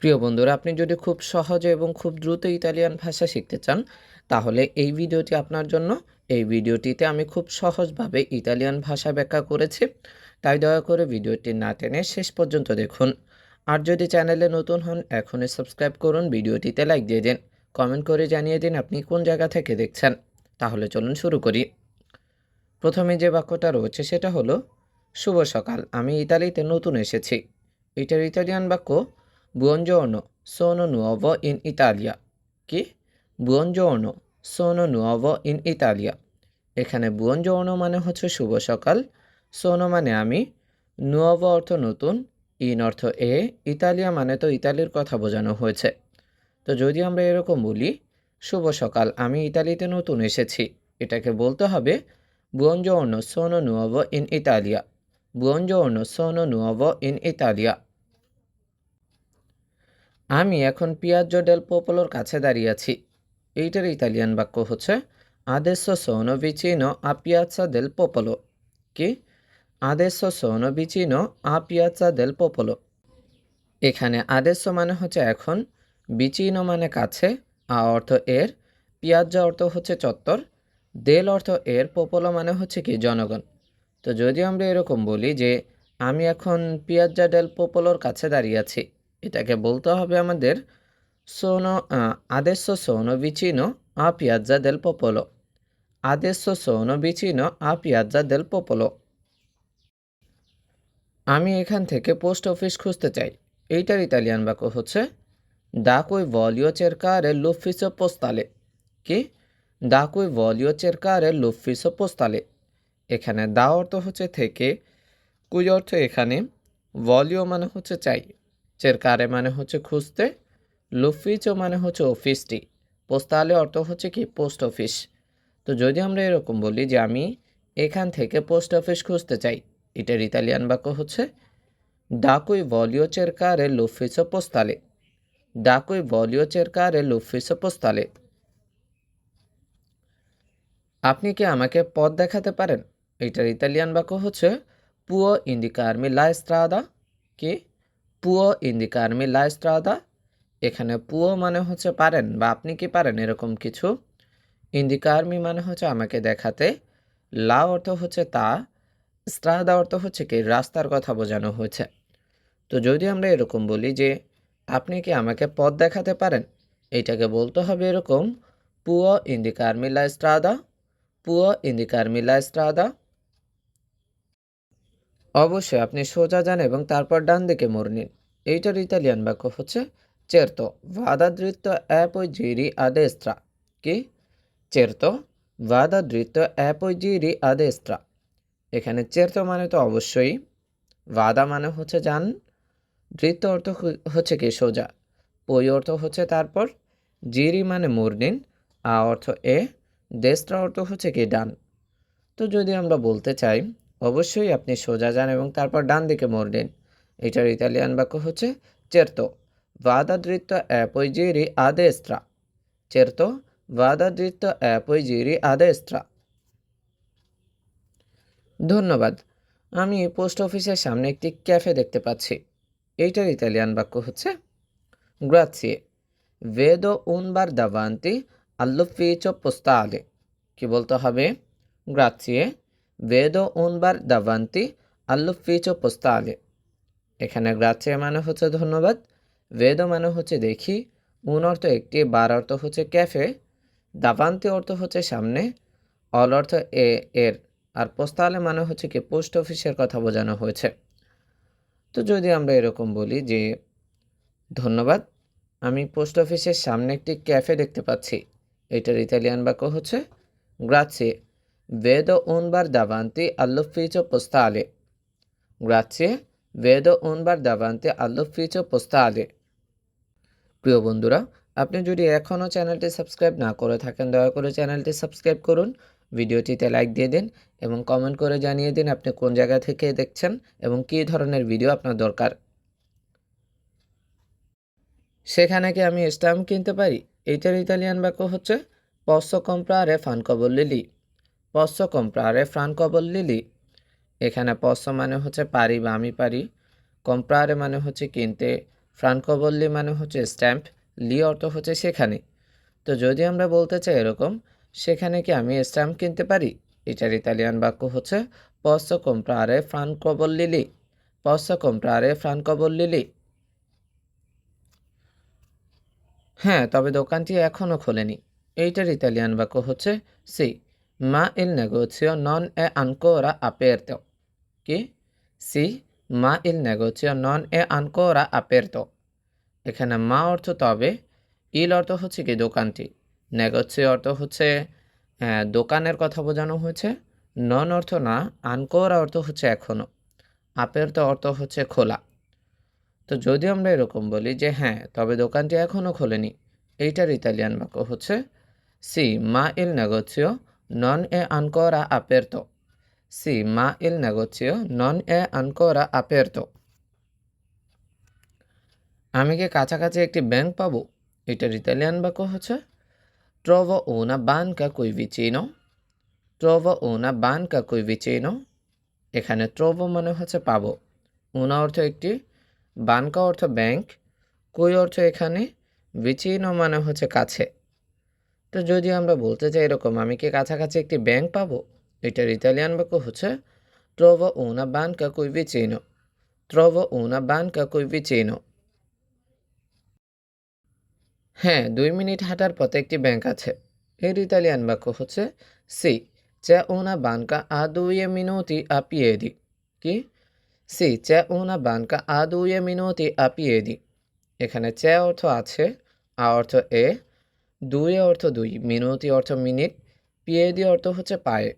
প্রিয় বন্ধুরা, আপনি যদি খুব সহজে এবং খুব দ্রুত ইতালিয়ান ভাষা শিখতে চান, তাহলে এই ভিডিওটি আপনার জন্য। এই ভিডিওটিতে আমি খুব সহজভাবে ইতালিয়ান ভাষা ব্যাখ্যা করেছি, তাই দয়া করে ভিডিওটি না টেনে শেষ পর্যন্ত দেখুন। আর যদি চ্যানেলে নতুন হন, এখনই সাবস্ক্রাইব করুন, ভিডিওটিতে লাইক দিয়ে দিন, কমেন্ট করে জানিয়ে দিন আপনি কোন জায়গা থেকে দেখছেন। তাহলে চলুন শুরু করি। প্রথমে যে বাক্যটা রয়েছে সেটা হলো শুভ সকাল, আমি ইতালিতে নতুন এসেছি। এটার ইতালিয়ান বাক্য বুongiorno, sono nuovo in Italia। কি? বুongiorno, sono nuovo in Italia। এখানে বুongiorno মানে হচ্ছে শুভ সকাল, সোনো মানে আমি, nuovo অর্থ নতুন, ইন অর্থ এ, ইতালিয়া মানে তো ইতালির কথা বোঝানো হয়েছে। তো যদি আমরা এরকম বলি শুভ সকাল, আমি ইতালিতে নতুন এসেছি, এটাকে বলতে হবে buongiorno, sono nuovo in Italia। buongiorno, sono nuovo in Italia। আমি এখন পিয়াজ্জো ডেল পোপোলোর কাছে দাঁড়িয়ে আছি। এইটার ইতালিয়ান বাক্য হচ্ছে adesso sono vicino a piazza del popolo। কি? adesso sono vicino a piazza del popolo। এখানে adesso মানে হচ্ছে এখন, vicino মানে কাছে, আ অর্থ এর, পিয়াজ্জা অর্থ হচ্ছে চত্বর, দেল অর্থ এর, পোপোলো মানে হচ্ছে কি জনগণ। তো যদি আমরা এরকম বলি যে আমি এখন পিয়াজ্জা ডেল পোপোলোর কাছে দাঁড়িয়ে আছি, এটাকে বলতে হবে আমাদের sono adesso sono vicino a piazza del popolo। adesso sono vicino a piazza del popolo। আমি এখান থেকে পোস্ট অফিস খুঁজতে চাই। এইটার ইতালিয়ান বাক্য হচ্ছে da cui voglio cercare l'ufficio postale। কি? da cui voglio cercare l'ufficio postale। এখানে দা অর্থ হচ্ছে থেকে, কুই অর্থ এখানে, ভলিও মানে হচ্ছে চাই, চেরকারে মানে হচ্ছে খুঁজতে, লুফিচো মানে হচ্ছে অফিসটি, পোস্তালে অর্থ হচ্ছে কি পোস্ট অফিস। তো যদি আমরা এরকম বলি যে আমি এখান থেকে পোস্ট অফিস খুঁজতে চাই, এটার ইতালিয়ান বাক্য হচ্ছে da cui voglio cercare l'ufficio postale। da cui voglio cercare l'ufficio postale। আপনি কি আমাকে পথ দেখাতে পারেন? এটার ইতালিয়ান বাক্য হচ্ছে può indicarmi la strada। কি? può indicarmi la strada। এখানে পুও মানে হচ্ছে পারেন বা আপনি কি পারেন এরকম কিছু, ইন্দিকারমি মানে হচ্ছে আমাকে দেখাতে, লা অর্থ হচ্ছে তা, স্ট্রাদা অর্থ হচ্ছে কি রাস্তার কথা বোঝানো হয়েছে। তো যদি আমরা এরকম বলি যে আপনি কি আমাকে পথ দেখাতে পারেন, এইটাকে বলতে হবে এরকম পুও ইন্দিকারমি লা স্ট্রাদা। পুও ইন্দিকারমি লা স্ট্রাদা। অবশ্যই আপনি সোজা যান এবং তারপর ডান দিকে মোড় নিন। এইটার ইতালিয়ান বাক্য হচ্ছে চেরতো ভাদা দৃত্য অ্যাপই জিরি আদেস্ত্রা। কি? চেরতো ভাদা দৃত্য অ্যাপই জিরি আদেস্ত্রা। এখানে চেরতো মানে তো অবশ্যই, ভাদা মানে হচ্ছে যান, দৃত্য অর্থ হচ্ছে কি সোজা, পই অর্থ হচ্ছে তারপর, জিরি মানে মোড় নিন, আ অর্থ এ, দেস্ত্রা অর্থ হচ্ছে কি ডান। তো যদি আমরা বলতে চাই অবশ্যই আপনি সোজা যান এবং তারপর ডান দিকে মোড় নিন, এটার ইতালিয়ান বাক্য হচ্ছে চেরতো ভাদা দৃত্য অ্যাপই জিরি আদেস্ত্রা। চেরতো ভাদা দৃত্য অ্যাপই জিরি আদেস্ত্রা। ধন্যবাদ, আমি পোস্ট অফিসের সামনে একটি ক্যাফে দেখতে পাচ্ছি। এইটার ইতালিয়ান বাক্য হচ্ছে গ্রাzie, vedo un bar davanti all'ufficio postale। কি বলতে হবে? গ্রাzie, vedo un bar davanti all'ufficio postale। এখানে গ্রাzie মানে হচ্ছে ধন্যবাদ, vedo মানে হচ্ছে দেখি, un অর্থ একটি, বার অর্থ হচ্ছে ক্যাফে, দাভান্তি অর্থ হচ্ছে সামনে, অল অর্থ এর, আর পোস্তালে মানে হচ্ছে কি পোস্ট অফিসের কথা বোঝানো হয়েছে। তো যদি আমরা এরকম বলি যে ধন্যবাদ, আমি পোস্ট অফিসের সামনে একটি ক্যাফে দেখতে পাচ্ছি, এটার ইতালিয়ান বাক্য হচ্ছে গ্রাzie, vedo un bar davanti all'ufficio postale। গ্রাzie, vedo un bar davanti all'ufficio postale। প্রিয় বন্ধুরা, আপনি যদি এখনও চ্যানেলটি সাবস্ক্রাইব না করে থাকেন, দয়া করে চ্যানেলটি সাবস্ক্রাইব করুন, ভিডিওটিতে লাইক দিয়ে দিন এবং কমেন্ট করে জানিয়ে দিন আপনি কোন জায়গা থেকে দেখছেন এবং কী ধরনের ভিডিও আপনার দরকার। সেখানে কি আমি স্ট্যাম্প কিনতে পারি? এইটার ইতালিয়ান বাক্য হচ্ছে posso comprare francobolli। posso comprare francobolli। এখানে posso মানে হচ্ছে পারি বা আমি পারি, comprare মানে হচ্ছে কিনতে, ফ্রানকোবল্লি মানে হচ্ছে স্ট্যাম্প, লি অর্থ হচ্ছে সেখানে। তো যদি আমরা বলতে চাই এরকম, সেখানে কি আমি স্ট্যাম্প কিনতে পারি? এটার ইতালিয়ান বাক্য হচ্ছে posso comprare francobolli lì। posso comprare francobolli lì। হ্যাঁ, তবে দোকানটি এখনও খোলেনি। এইটার ইতালিয়ান বাক্য হচ্ছে সি, মা ইল negozio non è ancora aperto। কি? সি, মা ইল negozio non è ancora aperto। এখানে মা অর্থ তবে, ইল অর্থ হচ্ছে কি দোকানটি, নেগোসিও অর্থ হচ্ছে দোকানের কথা বোঝানো হয়েছে, নন অর্থ না, আনকোরা অর্থ হচ্ছে এখনও, আপাতত অর্থ হচ্ছে খোলা। তো যদি আমরা এরকম বলি যে হ্যাঁ তবে দোকানটি এখনও খোলেনি, এইটার ইতালিয়ান বাক্য হচ্ছে সি, মা ইল negozio non è ancora aperto। সি, মা ইল negozio non è ancora aperto। আমি কি কাছাকাছি একটি ব্যাংক পাবো? এটার ইতালিয়ান বাক্য হচ্ছে trovo una banca qui vicino। trovo una banca qui vicino। এখানে trovo মানে হচ্ছে পাবো, una অর্থ একটি, বানকা অর্থ ব্যাংক, কুই অর্থ এখানে, vicino মানে হচ্ছে কাছে। তো যদি আমরা বলতে চাই এরকম, আমি কি কাছাকাছি একটি ব্যাংক পাবো? এটার ইতালিয়ান বাক্য হচ্ছে trovo una banca qui vicino। trovo una banca qui vicino। হ্যাঁ, 2 মিনিট হাঁটার পথে একটি ব্যাংক আছে। এর ইতালিয়ান বাক্য হচ্ছে সি, c'è una banca a 2 minuti a piedi। কি? সি, c'è una banca a 2 minuti a piedi। এখানে c'è অর্থ আছে, আ অর্থ এ, দুয়ে অর্থ 2, মিনুতি অর্থ মিনিট, পিয়েদি অর্থ হচ্ছে পায়ে।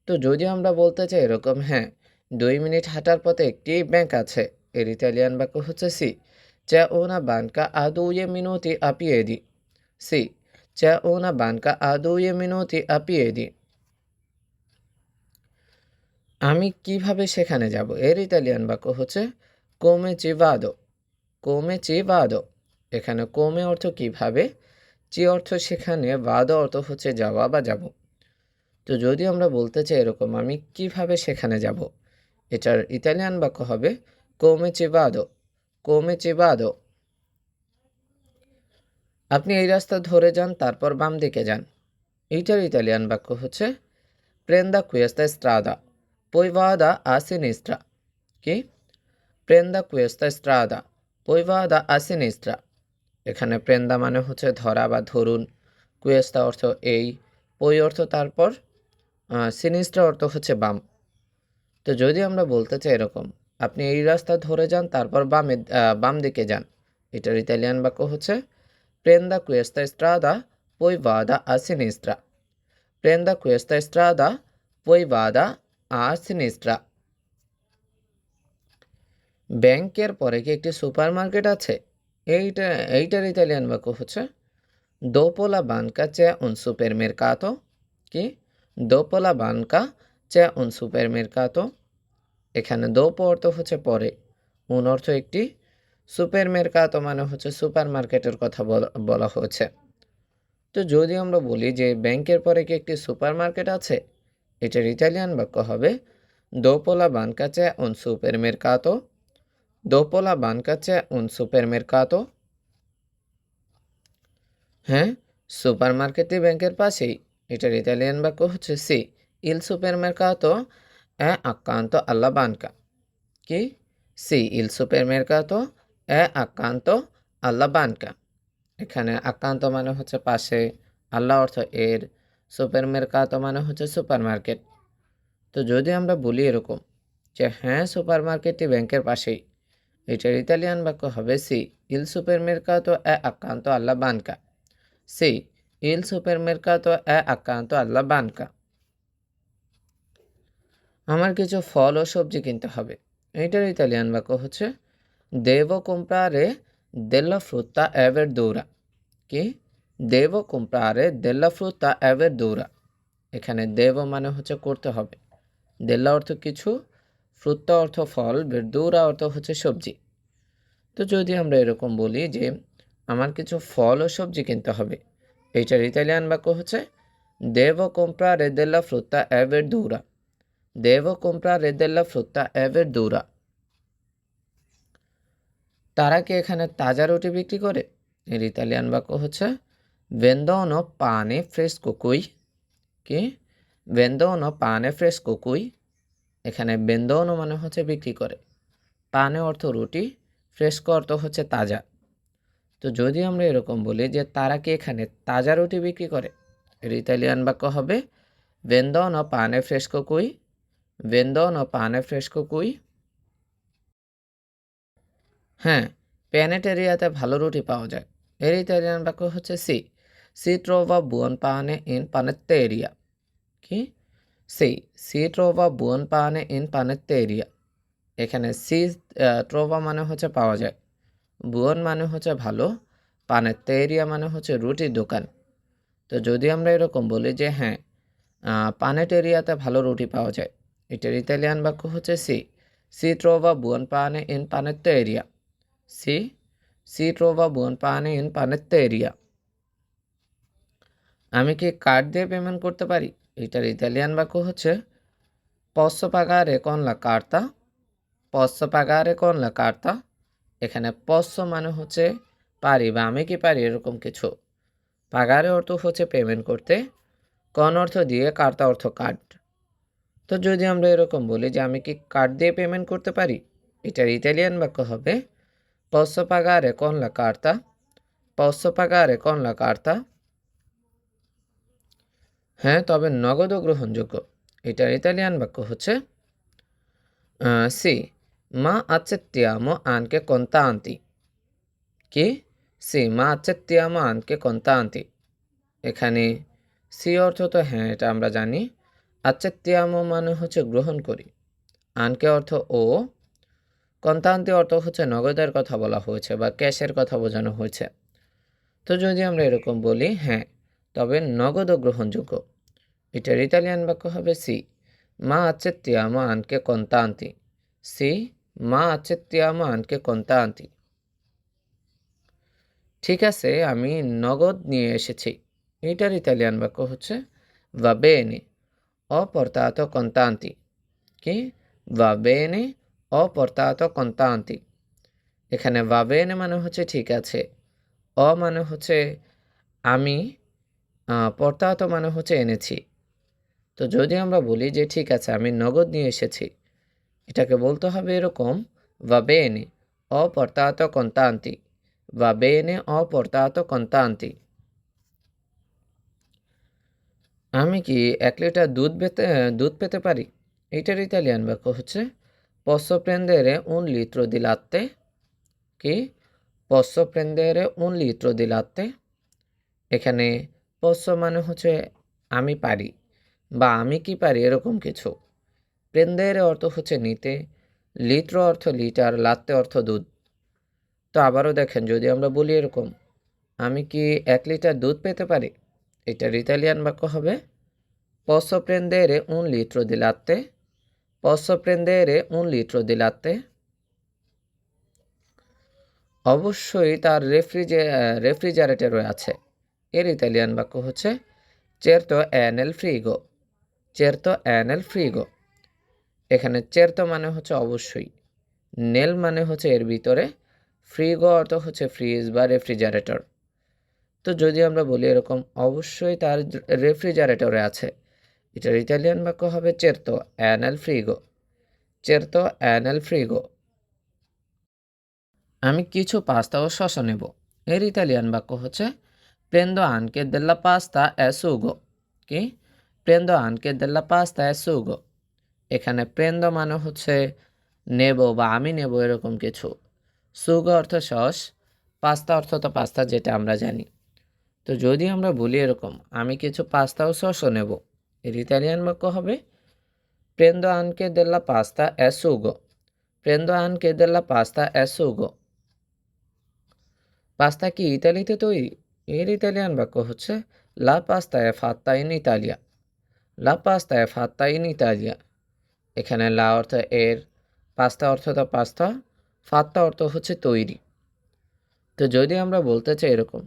তো যদি আমরা বলতে চাই এরকম, হ্যাঁ 2 মিনিট হাঁটার পথে একটি ব্যাংক আছে, এর ইতালিয়ান বাক্য হচ্ছে সি, c'è una banca a 2 minuti a piedi। সি, c'è una banca a 2 minuti a piedi। আমি কিভাবে সেখানে যাব? এর ইতালিয়ান বাক্য হচ্ছে come ci vado। come ci vado। এখানে come অর্থ কিভাবে, চি অর্থ সেখানে, ভাদো অর্থ হচ্ছে যাওয়া বা যাব। তো যদি আমরা বলতে চাই এরকম, আমি কিভাবে সেখানে যাব, এটার ইতালিয়ান বাক্য হবে come ci vado। come ci vado। আপনি এই রাস্তা ধরে যান, তারপর বাম দিকে যান। এইটার ইতালিয়ান বাক্য হচ্ছে prenda questa strada poi vada a sinistra। কি? prenda questa strada poi vada a sinistra। এখানে প্রেন্দা মানে হচ্ছে ধরা বা ধরুন, কুয়েস্তা অর্থ এই, পই অর্থ তারপর, সিনিস্ট্রা অর্থ হচ্ছে বাম। তো যদি আমরা বলতে চাই এরকম, আপনি এই রাস্তা ধরে যান, তারপর বাম দিকে যান, এটার ইতালিয়ান বাক্য হচ্ছে prenda questa strada poi vada a sinistra। prenda questa strada poi vada a sinistra। ব্যাংকের পরে কি একটি সুপার মার্কেট আছে? এইটা এইটার ইতালিয়ান বাক্য হচ্ছে dopo la banca c'è un supermercato। কি? dopo la banca c'è un supermercato। এখানে dopo অর্থ হচ্ছে পরে, un অর্থ একটি, supermercato মানে হচ্ছে সুপার মার্কেটের কথা বলা হয়েছে। তো যদি আমরা বলি যে ব্যাংকের পরে কি একটি সুপার মার্কেট আছে, এটার ইতালিয়ান বাক্য হবে dopo la banca c'è un supermercato। dopo la banca c'è un supermercato। হ্যাঁ, সুপার মার্কেটটি ব্যাংকের পাশেই, এটার ইতালিয়ান বাক্য হচ্ছে সি, il supermercato è accanto alla banca। কি? সি, il supermercato è accanto alla banca। এখানে আক্রান্ত মানে হচ্ছে পাশে, আল্লাহ অর্থ এর, সুপারমার্কাতো মানে হচ্ছে সুপার মার্কেট। তো যদি আমরা বলি এরকম যে হ্যাঁ সুপার মার্কেটটি ব্যাংকের পাশেই, এটার ইতালিয়ান বাক্য হবে সি, il supermercato è accanto alla banca। সি, il supermercato è accanto alla banca। আমার কিছু ফল ও সবজি কিনতে হবে, এইটার ইতালিয়ান বাক্য হচ্ছে devo comprare della frutta e verdura। কি? devo comprare della frutta e verdura। এখানে devo মানে হচ্ছে করতে হবে, della অর্থ কিছু, frutta অর্থ ফল, verdura অর্থ হচ্ছে সবজি। তো যদি আমরা এরকম বলি যে আমার কিছু ফল ও সবজি কিনতে হবে, এইটার ইতালিয়ান বাক্য হচ্ছে devo comprare della frutta e verdura। devo comprare della frutta e verdura। তারা কি এখানে তাজা রুটি বিক্রি করে? এর ইতালিয়ান বাক্য হচ্ছে vendono pane fresco qui। কি? vendono pane fresco qui। এখানে vendono মানে হচ্ছে বিক্রি করে, পানে অর্থ রুটি, ফ্রেস্কো অর্থ হচ্ছে তাজা। তো যদি আমরা এরকম বলি যে তারা কি এখানে তাজা রুটি বিক্রি করে, এর ইতালিয়ান বাক্য হবে vendono pane fresco qui। vendono pane fresco qui। হ্যাঁ, প্যানেটেরিয়াতে ভালো রুটি পাওয়া যায়। এর ইতালিয়ান বাক্য হচ্ছে si trova buon pane in panetteria। কি? si trova buon pane in panetteria। এখানে সি ট্রোভা মানে হচ্ছে পাওয়া যায়, বুয়ন মানে হচ্ছে ভালো, পানেতেরিয়া মানে হচ্ছে রুটির দোকান। তো যদি আমরা এরকম বলি যে হ্যাঁ, পানেটেরিয়াতে ভালো রুটি পাওয়া যায়, এটার ইতালিয়ান বাক্য হচ্ছে সি ট্রোভা বুয়ন পানে ইন পানেতেরিয়া। সি ট্রোভা বুয়ন পানে ইন পানেতেরিয়া। আমি কি কার্ড দিয়ে পেমেন্ট করতে পারি? এটার ইতালিয়ান বাক্য হচ্ছে posso pagare con la carta। posso pagare con la carta। এখানে posso মানে হচ্ছে পারি বা আমি কি পারি এরকম কিছু। পাগারে অর্থ হচ্ছে পেমেন্ট করতে, কন অর্থ দিয়ে, কার্তা অর্থ কার্ড। তো যদি আমরা এরকম বলি যে আমি কি কার্ড দিয়ে পেমেন্ট করতে পারি, এটার ইতালিয়ান বাক্য হবে posso pagare con la carta। posso pagare con la carta। হ্যাঁ, তবে নগদও গ্রহণযোগ্য। এটার ইতালিয়ান বাক্য হচ্ছে sì ma accettiamo anche contanti। কি? সি মা accettiamo anche contanti। এখানে সি অর্থ তো হ্যাঁ, এটা আমরা জানি। accettiamo মানে হচ্ছে গ্রহণ করি, আনকে অর্থ ও, কন্তান্তি অর্থ হচ্ছে নগদের কথা বলা হয়েছে বা ক্যাশের কথা বোঝানো হয়েছে। তো যদি আমরা এরকম বলি হ্যাঁ, তবে নগদও গ্রহণযোগ্য, এটার ইতালিয়ান বাক্য হবে ma accettiamo anche contanti। ma accettiamo anche contanti। ঠিক আছে, আমি নগদ নিয়ে এসেছি, এটার ইতালিয়ান বাক্য হচ্ছে va bene ho portato contanti। কি? va bene ho portato contanti। এখানে va bene মানে হচ্ছে ঠিক আছে, অ মানে হচ্ছে আমি, portato মানে হচ্ছে এনেছি। তো যদি আমরা বলি যে ঠিক আছে আমি নগদ নিয়ে এসেছি, এটাকে বলতে হবে এরকম va bene ho portato contanti। va bene ho portato contanti। আমি কি 1 লিটার দুধ পেতে পারি? এটার ইতালিয়ান বাক্য হচ্ছে posso prendere un litro di latte। কি? posso prendere un litro di latte। এখানে posso মানে হচ্ছে আমি পারি বা আমি কি পারি এরকম কিছু। prendere অর্থ হচ্ছে নিতে, litro অর্থ লিটার, latte অর্থ দুধ। তো আবারও দেখেন, যদি আমরা বলি এরকম আমি কি 1 লিটার দুধ পেতে পারি, এটার ইতালিয়ান বাক্য হবে posso prendere un litro di latte। posso prendere un litro di latte। অবশ্যই তার রেফ্রিজারেটর আছে, এর ইতালিয়ান বাক্য হচ্ছে certo è nel frigo। certo è nel frigo। এখানে certo মানে হচ্ছে অবশ্যই, নেল মানে হচ্ছে এর ভিতরে, ফ্রিগো অর্থ হচ্ছে ফ্রিজ বা রেফ্রিজারেটর। তো যদি আমরা বলি এরকম অবশ্যই তার রেফ্রিজারেটরে আছে, এটার ইতালিয়ান বাক্য হবে certo è nel frigo। certo è nel frigo। আমি কিছু পাস্তা ও শসা নেব, এর ইতালিয়ান বাক্য হচ্ছে prendo anche della pasta e sugo। কি? prendo anche della pasta e sugo। এখানে prendo মানে হচ্ছে নেব বা আমি নেব এরকম কিছু, সুগো অর্থ সস, পাস্তা অর্থ তো পাস্তা যেটা আমরা জানি। তো যদি আমরা বলি এরকম আমি কিছু পাস্তা ও সসও নেব, এর ইতালিয়ান বাক্য হবে prendo anche della pasta e sugo। prendo anche della pasta e sugo। Pasta কি ইতালিতে তৈরি? এর ইতালিয়ান বাক্য হচ্ছে লা পাস্তা এ ফাত্তা ইন ইতালিয়া। লা পাস্তা এ ফাত্তা ইন ইতালিয়া। এখানে লা অর্থ এর, পাস্তা অর্থ তো পাস্তা, ফাত্তা অর্থ হচ্ছে তৈরি। তো যদি আমরা বলতে চাই এরকম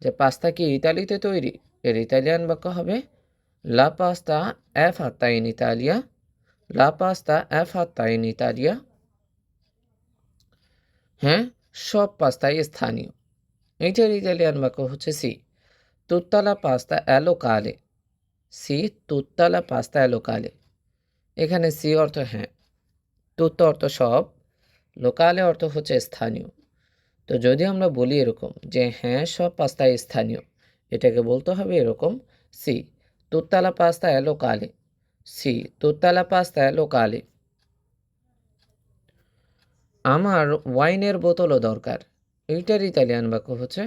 যে পাস্তা কি ইতালিতে তৈরি, এর ইতালিয়ান বাক্য হবে লা পাস্তা এ ফাত্তা ইন ইতালিয়া। লা পাস্তা এ ফাত্তা ইন ইতালিয়া। হ্যাঁ, সব পাস্তাই স্থানীয়। এইটার ইতালিয়ান বাক্য হচ্ছে সি, tutta la pasta è locale। সি, tutta la pasta è locale। এখানে সি অর্থ হ্যাঁ, তুত্ত অর্থ সব, লোকালে অর্থ হচ্ছে স্থানীয়। তো যদি আমরা বলি এরকম যে হ্যাঁ সব পাস্তাই স্থানীয়, এটাকে বলতে হবে এরকম সি, tutta la pasta è locale। সি, tutta la pasta è locale। আমার ওয়াইনের বোতলও দরকার। এইটার ইতালিয়ান বাক্য হচ্ছে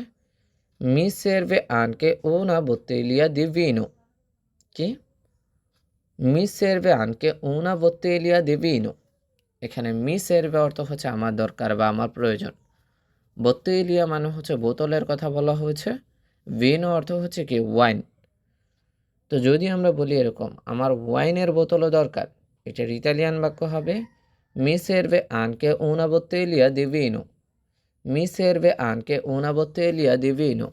মি সেরভে আনকে una bottiglia di vino। কি? মি সেরভে আনকে una bottiglia di vino। এখানে মি সেরভে অর্থ হচ্ছে আমার দরকার বা আমার প্রয়োজন। বত্তেলিয়া মানে হচ্ছে বোতলের কথা বলা হয়েছে। ভিনো অর্থ হচ্ছে কি ওয়াইন। তো যদি আমরা বলি এরকম আমার ওয়াইনের বোতলও দরকার, এটার ইতালিয়ান বাক্য হবে মি সেরভে আনকে una bottiglia di vino। মি সেরভে আনকে una bottiglia di vino।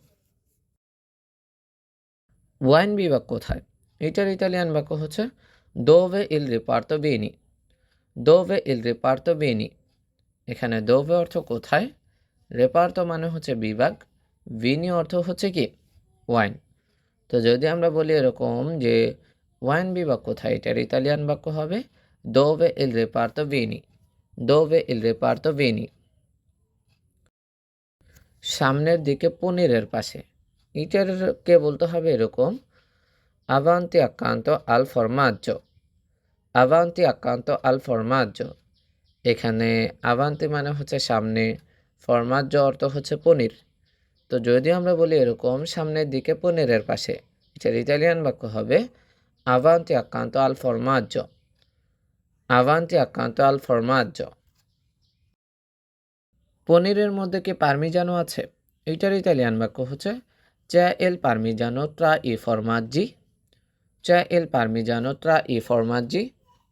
Wine বিভাগ কোথায়? এটার ইতালিয়ান বাক্য হচ্ছে dove il reparto vini। dove il reparto vini। এখানে dove অর্থ কোথায়, রেপার্তো মানে হচ্ছে বিভাগ, ভিনি অর্থ হচ্ছে কি ওয়াইন। তো যদি আমরা বলি এরকম যে ওয়াইন বিভাগ কোথায়, এটার ইতালিয়ান বাক্য হবে dove il reparto vini। dove il reparto vini। সামনের দিকে পনিরের পাশে, এটারকে বলতে হবে এরকম avanti accanto al formaggio। avanti accanto al formaggio। এখানে avanti মানে হচ্ছে সামনে, formaggio অর্থ হচ্ছে পনির। তো যদি আমরা বলি এরকম সামনের দিকে পনিরের পাশে, এটার ইতালিয়ান বাক্য হবে avanti accanto al formaggio। avanti accanto al formaggio। পনিরের মধ্যে কি পার্মিজানো আছে? এইটার ইতালিয়ান বাক্য হচ্ছে c'è il parmigiano tra i formaggi। c'è il parmigiano tra i formaggi।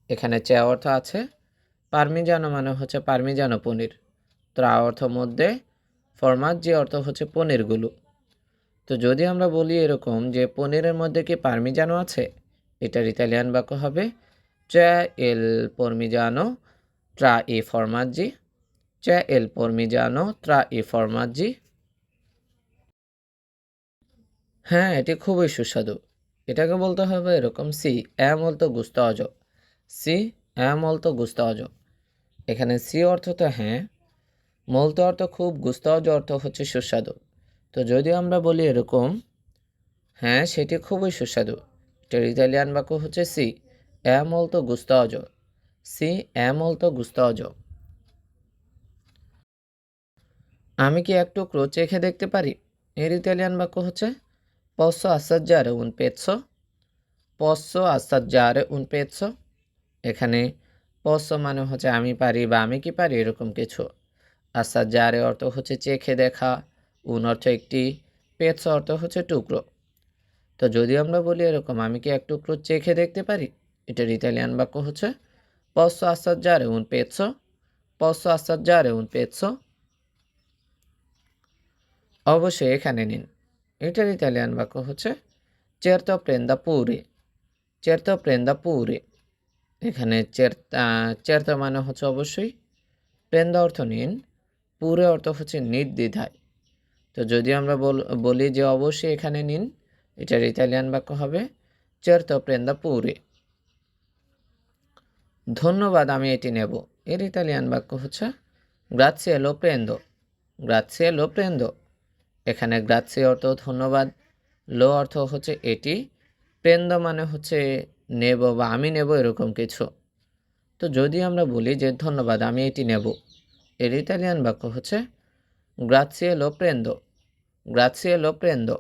এখানে c'è অর্থ আছে, পার্মিজানো মানে হচ্ছে পার্মিজানো পনির, ত্রা অর্থ মধ্যে, ফরমাজ্জি অর্থ হচ্ছে পনিরগুলো। তো যদি আমরা বলি এরকম যে পনিরের মধ্যে কি পার্মিজানো আছে, এটার ইতালিয়ান বাক্য হবে c'è il parmigiano tra i formaggi। c'è il parmigiano tra i formaggi। হ্যাঁ এটি খুবই সুস্বাদু। এটাকে বলতে হবে এরকম সি, è molto gustoso। সি, è molto gustoso। এখানে সি অর্থ তো হ্যাঁ, মলতো অর্থ খুব, গুস্তাওজ অর্থ হচ্ছে সুস্বাদু। তো যদি আমরা বলি এরকম হ্যাঁ সেটি খুবই সুস্বাদু, এটার ইতালিয়ান বাক্য হচ্ছে সি, è molto gustoso। সি, è molto gustoso। আমি কি এক টুকরো চেখে দেখতে পারি? এর ইতালিয়ান বাক্য হচ্ছে posso assaggiare un pezzo। posso assaggiare un pezzo। এখানে posso মানে হচ্ছে আমি পারি বা আমি কি পারি এরকম কিছু। assaggiare অর্থ হচ্ছে চেখে দেখা, un অর্থ একটি, pezzo অর্থ হচ্ছে টুকরো। তো যদি আমরা বলি এরকম আমি কি এক টুকরো চেখে দেখতে পারি, এটার ইতালিয়ান বাক্য হচ্ছে posso assaggiare un pezzo। posso assaggiare un pezzo। অবশ্যই এখানে নিন, এটার ইতালিয়ান বাক্য হচ্ছে certo prenda pure। certo prenda pure। এখানে certo মানে হচ্ছে অবশ্যই, prenda অর্থ নিন, pure অর্থ হচ্ছে নির্দ্বিধায়। তো যদি আমরা বলি যে অবশ্যই এখানে নিন, এটার ইতালিয়ান বাক্য হবে certo prenda pure। ধন্যবাদ আমি এটি নেব, এর ইতালিয়ান বাক্য হচ্ছে গ্রাzie lo prendo। গ্রাzie lo prendo। এখানে গ্রাzie অর্থ ধন্যবাদ, লো অর্থ হচ্ছে এটি, প্রেন্দো মানে হচ্ছে নেব বা আমি নেব এরকম কিছু। তো যদি আমরা বলি যে ধন্যবাদ আমি এটি নেব, এর ইতালিয়ান বাক্য হচ্ছে গ্রাzie lo prendo। গ্রাzie lo prendo।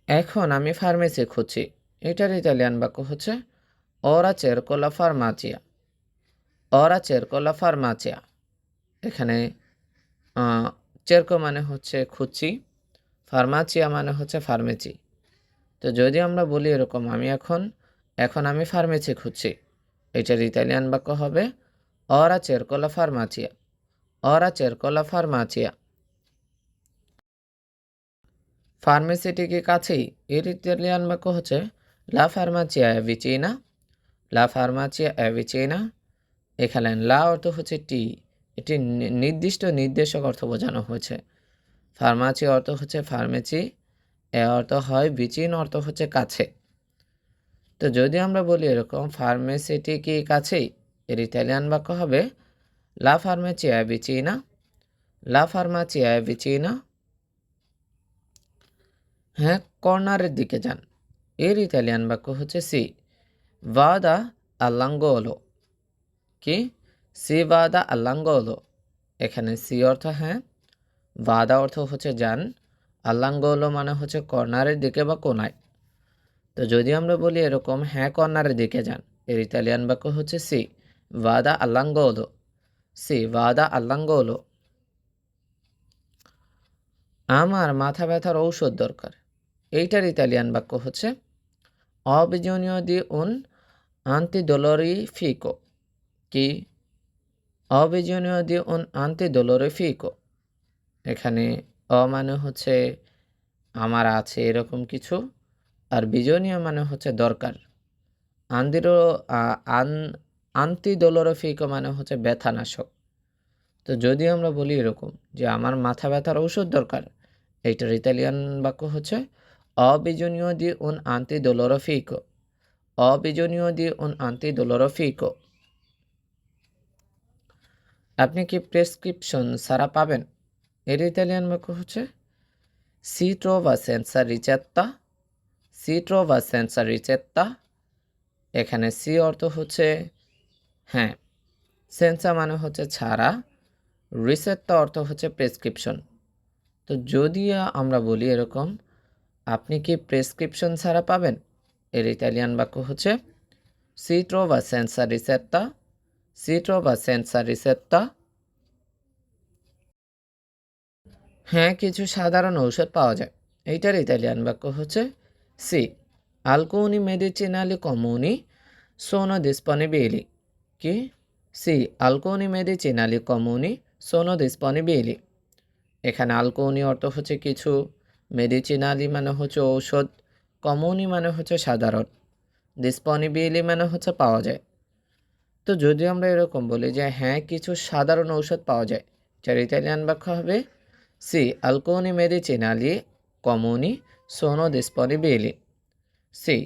এখন আমি ফার্মেসি খুঁজছি, এটার ইতালিয়ান বাক্য হচ্ছে ora cerco la farmacia। ora cerco la farmacia। এখানে চেরকো মানে হচ্ছে খুঁজছি, ফার্মাচিয়া মানে হচ্ছে ফার্মেসি। তো যদি আমরা বলি এরকম আমি এখন আমি ফার্মেসি খুঁজছি, এটার ইতালিয়ান বাক্য হবে ora cerco la farmacia। ora cerco la farmacia। ফার্মেসিটি কি কাছেই, এর ইতালিয়ান বাক্য হচ্ছে la farmacia è vicina। la farmacia è vicina। এখানে লা অর্থ হচ্ছে টি, এটি নির্দিষ্ট নির্দেশক অর্থ বোঝানো হয়েছে। ফার্মাসি অর্থ হচ্ছে ফার্মেসি, এ অর্থ হয় বিচিন অর্থ হচ্ছে কাছে। তো যদি আমরা বলি এরকম ফার্মেসিটি কি কাছেই, এর ইতালিয়ান বাক্য হবে লা ফার্মাচিয়া ভিচিনা, লা ফার্মাচিয়া ভিচিনা। হ্যাঁ, কর্নারের দিকে যান, এর ইতালিয়ান বাক্য হচ্ছে সি ভাদা আল্লাঙ্গোলো। কি? সি ভাদা আল্লাঙ্গোলো। এখানে সি অর্থ হ্যাঁ, ভাদা অর্থ হচ্ছে যান, আল্লাঙ্গোলো মানে হচ্ছে কর্নারের দিকে বা কোনায়। তো যদি আমরা বলি এরকম হ্যাঁ কর্নারের দিকে যান, এর ইতালিয়ান বাক্য হচ্ছে সি ভাদা আল্লাঙ্গোলো, সি ভাদা আল্লাঙ্গোলো। আমার মাথা ব্যথার ঔষধ দরকার, এইটার ইতালিয়ান বাক্য হচ্ছে অবিজনীয় দি উন আন্তিডোলোরিফিকো। কি? অবিজনীয় দি উন আন্তিডোলোরিফিকো। এখানে অ মানে হচ্ছে আমার আছে এরকম কিছু, আর বিজনীয় মানে হচ্ছে দরকার। আন্দিরো আন্তিডোলোরিফিকো মানে হচ্ছে ব্যথানাশক। তো যদি আমরা বলি এরকম যে আমার মাথা ব্যথার ঔষধ দরকার, এইটার ইতালিয়ান বাক্য হচ্ছে অবিজনীয় দি উন আন্তিডোলোরিফিকো, অবিজনীয় দি উন আন্তিডোলোরিফিকো। আপনি কি প্রেসক্রিপশন ছাড়া পাবেন, এর ইতালিয়ান বাক্য হচ্ছে সি ট্রোভা সেন্সা রিচেত্তা, সি ট্রোভা সেন্সা রিচেত্তা। এখানে সি অর্থ হচ্ছে হ্যাঁ, সেন্সা মানে হচ্ছে ছাড়া, রিচেত্তা অর্থ হচ্ছে প্রেসক্রিপশন। তো যদি আমরা বলি এরকম আপনি কি প্রেসক্রিপশন ছাড়া পাবেন, এর ইতালিয়ান বাক্য হচ্ছে সি ট্রোভা সেন্সা রিচেত্তা, সি ট্রোভা সেন্সা রিচেত্তা। হ্যাঁ, কিছু সাধারণ ঔষধ পাওয়া যায়, এইটার ইতালিয়ান বাক্য হচ্ছে সি আলকুনি মেডিচিনালি কমুনি সোনো ডিসপনিবিলি। কি? সি আলকুনি মেডিচিনালি কমুনি সোনো ডিসপনিবিলি। এখানে আলকুনি অর্থ হচ্ছে কিছু, মেডিচিনালি মানে হচ্ছে ঔষধ, কমুনি মানে হচ্ছে সাধারণ, ডিসপনিবিলি মানে হচ্ছে পাওয়া যায়। তো যদি আমরা এরকম বলি যে হ্যাঁ কিছু সাধারণ ঔষধ পাওয়া যায়, যার ইতালিয়ান বাক্য হবে সি alcuni medicinali comuni sono disponibili, সি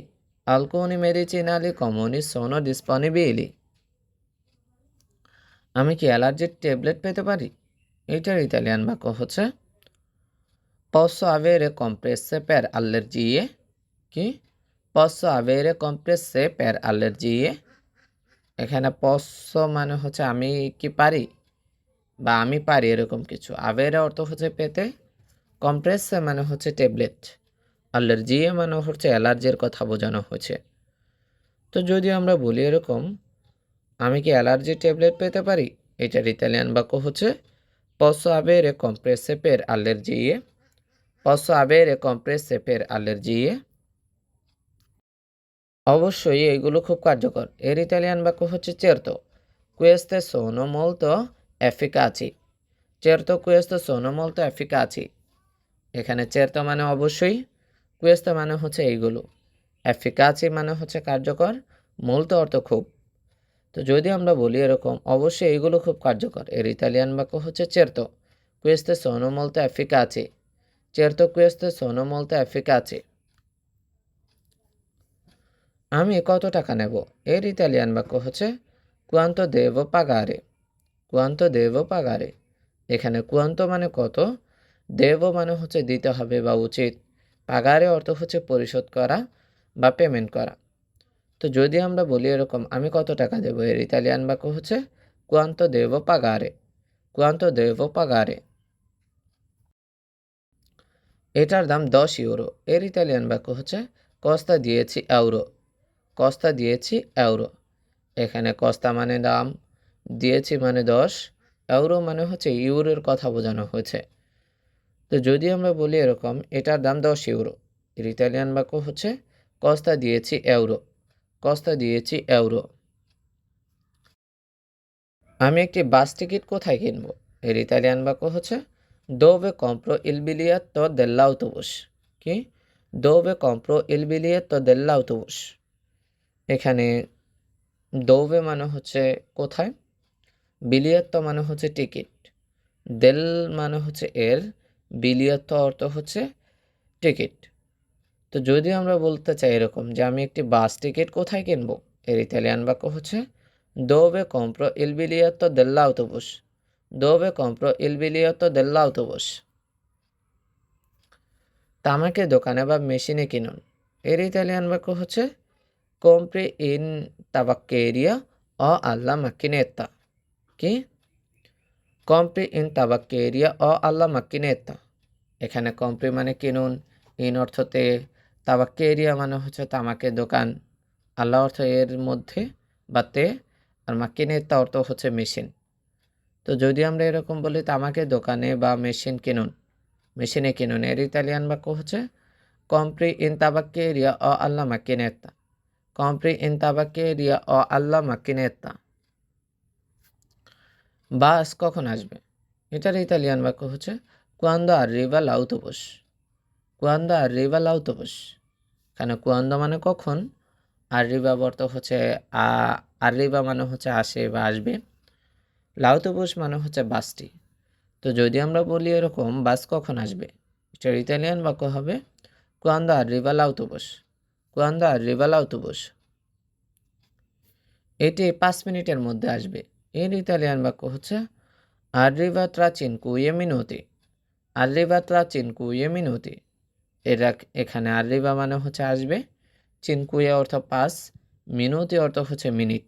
alcuni medicinali comuni sono disponibili। আমি কি অ্যালার্জির ট্যাবলেট পেতে পারি, এইটার ইতালিয়ান বাক্য হচ্ছে posso avere compresse per allergie। কি? posso avere compresse per allergie। এখানে posso মানে হচ্ছে আমি কি পারি বা আমি পারি এরকম কিছু, আভেরে অর্থ হচ্ছে পেতে, কম্প্রেসে মানে হচ্ছে ট্যাবলেট, অ্যালার্জি মানে হচ্ছে অ্যালার্জির কথা বোঝানো হয়েছে। তো যদি আমরা বলি এরকম আমি কি অ্যালার্জি ট্যাবলেট পেতে পারি, এটার ইতালিয়ান বাক্য হচ্ছে posso avere compresse per allergie, posso avere compresse per allergie। অবশ্যই এগুলো খুব কার্যকর, এর ইতালিয়ান বাক্য হচ্ছে certo queste sono molto efficaci, certo queste sono molto efficaci। এখানে certo মানে অবশ্যই, queste মানে হচ্ছে এইগুলো, efficaci মানে হচ্ছে কার্যকর, molto অর্থ খুব। তো যদি আমরা বলি এরকম অবশ্যই এইগুলো খুব কার্যকর, এর ইতালিয়ান বাক্য হচ্ছে certo queste sono molto efficaci, certo queste sono molto efficaci। আমি কত টাকা নেব, এর ইতালিয়ান বাক্য হচ্ছে quanto devo pagare, quanto devo pagare। এখানে quanto মানে কত, দেবো মানে হচ্ছে দিতে হবে বা উচিত, পাগারে অর্থ হচ্ছে পরিশোধ করা বা পেমেন্ট করা। তো যদি আমরা বলি এরকম আমি কত টাকা দেবো, এর ইতালিয়ান বাক্য হচ্ছে quanto devo pagare, quanto devo pagare। এটার দাম 10 ইউরো, এর ইতালিয়ান বাক্য হচ্ছে কস্তা দিয়েছি এউরো, কস্তা দিয়েছি এউরো। এখানে কস্তা মানে দাম, দিয়েছি মানে 10, এউরো মানে হচ্ছে ইউরোর কথা বোঝানো হয়েছে। তো যদি আমরা বলি এরকম এটার দাম 10 ইউরো, এর ইতালিয়ান বাক্য হচ্ছে কস্তা দিয়েছি এউরো, কস্তা দিয়েছি এউরো। আমি একটি বাস টিকিট কোথায় কিনব, এর ইতালিয়ান বাক্য হচ্ছে dove compro il biglietto dell'autobus। কি? dove compro il biglietto dell'autobus। এখানে dove মানে হচ্ছে কোথায়, বিলিয়েত্তো মানে হচ্ছে টিকিট, দেল মানে হচ্ছে এর, বিলিয়েত্তো অর্থ হচ্ছে টিকিট। তো যদি আমরা বলতে চাই এরকম যে আমি একটি বাস টিকিট কোথায় কিনবো, এর ইতালিয়ান বাক্য হচ্ছে দোভে কম্প্রো ইল বিলিয়েত্তো দেল্লাউটোবুস, দোভে কম্প্রো ইল বিলিয়েত্তো দেল্লাউটোবুস। তামাকে দোকানে বা মেশিনে কিনুন, এর ইতালিয়ান বাক্য হচ্ছে compri in tabaccheria o alla macchinetta। কি? compri in tabaccheria o alla macchinetta। এখানে compri মানে কিনুন, ইন অর্থতে, তাবাক্কেরিয়া মানে হচ্ছে তামাকের দোকান, আল্লাহ অর্থ এর মধ্যে বা তে, আর মাক্কিনেত্তা অর্থ হচ্ছে মেশিন। তো যদি আমরা এরকম বলি তামাকের দোকানে বা মেশিন কিনুন, মেশিনে কিনুন, এর ইতালিয়ান বাক্য হচ্ছে compri in tabaccheria o alla macchinetta। compri in tabaccheria o alla macchinetta। বাস কখন আসবে, এটার ইতালিয়ান বাক্য হচ্ছে quando arriva l'autobus। quando arriva l'autobus। কেন quando মানে কখন, arriva অর্থ হচ্ছে arriva মানে হচ্ছে আসে বা আসবে, l'autobus মানে হচ্ছে বাসটি। তো যদি আমরা বলি এরকম বাস কখন আসবে, এটার ইতালিয়ান বাক্য হবে quando arriva l'autobus। quando arriva l'autobus। এটি 5 মিনিটের মধ্যে আসবে, এর ইতালিয়ান বাক্য হচ্ছে arriva tra 5 minuti। arriva tra 5 minuti। এরা এখানে arriva মানে হচ্ছে আসবে, 5 অর্থ 5, মিনুতি অর্থ হচ্ছে মিনিট।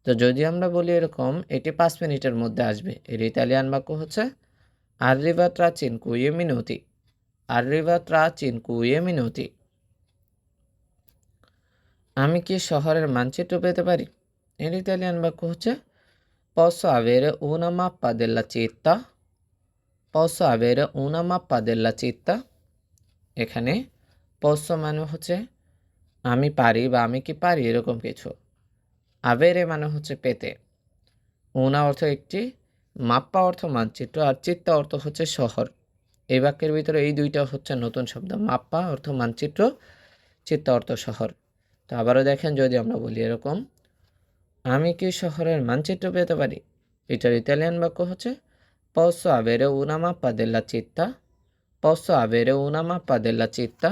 তো যদি আমরা বলি এরকম এটি 5 মিনিটের মধ্যে আসবে, এর ইতালিয়ান বাক্য হচ্ছে arriva tra 5 minuti। arriva tra 5 minuti। আমি কি শহরের মানচিত্র পেতে পারি, এর ইতালিয়ান বাক্য হচ্ছে posso avere una mappa della città। posso avere una mappa della città। এখানে posso মানে হচ্ছে আমি পারি বা আমি কি পারি এরকম কিছু, avere মানে হচ্ছে পেতে, una অর্থ একটি, মাপ্পা অর্থ মানচিত্র, আর চিত্তা অর্থ হচ্ছে শহর। এই বাক্যের ভিতরে এই দুইটা হচ্ছে নতুন শব্দ, মাপ্পা অর্থ মানচিত্র, চিত্তা অর্থ শহর। তো আবারও দেখেন যদি আমরা বলি এরকম আমি কি শহরের মানচিত্র পেতে পারি, এটার ইতালিয়ান বাক্য হচ্ছে posso avere una mappa della città। posso avere una mappa della città।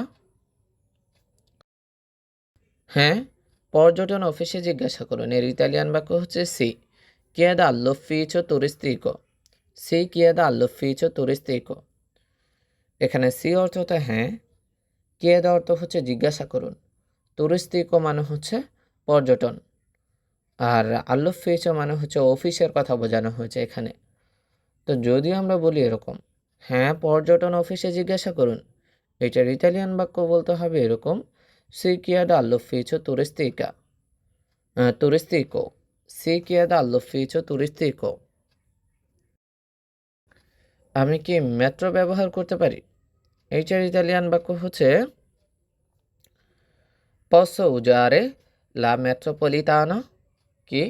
হ্যাঁ, পর্যটন অফিসে জিজ্ঞাসা করুন, এর ইতালিয়ান বাক্য হচ্ছে সি chieda all'ufficio turistico। সি chieda all'ufficio turistico। এখানে সি অর্থ হচ্ছে হ্যাঁ, chieda অর্থ হচ্ছে জিজ্ঞাসা করুন, turistico মানে হচ্ছে পর্যটন, আর all'ufficio মানে হচ্ছে অফিসের কথা বোঝানো হয়েছে এখানে। তো যদি আমরা বলি এরকম হ্যাঁ পর্যটন অফিসে জিজ্ঞাসা করুন, এটার ইতালিয়ান বাক্য বলতে হবে এরকম সি chieda all'ufficio turistico। সি chieda all'ufficio turistico। আমি কি মেট্রো ব্যবহার করতে পারি, এইটার ইতালিয়ান বাক্য হচ্ছে posso usare la metropolitana। কি?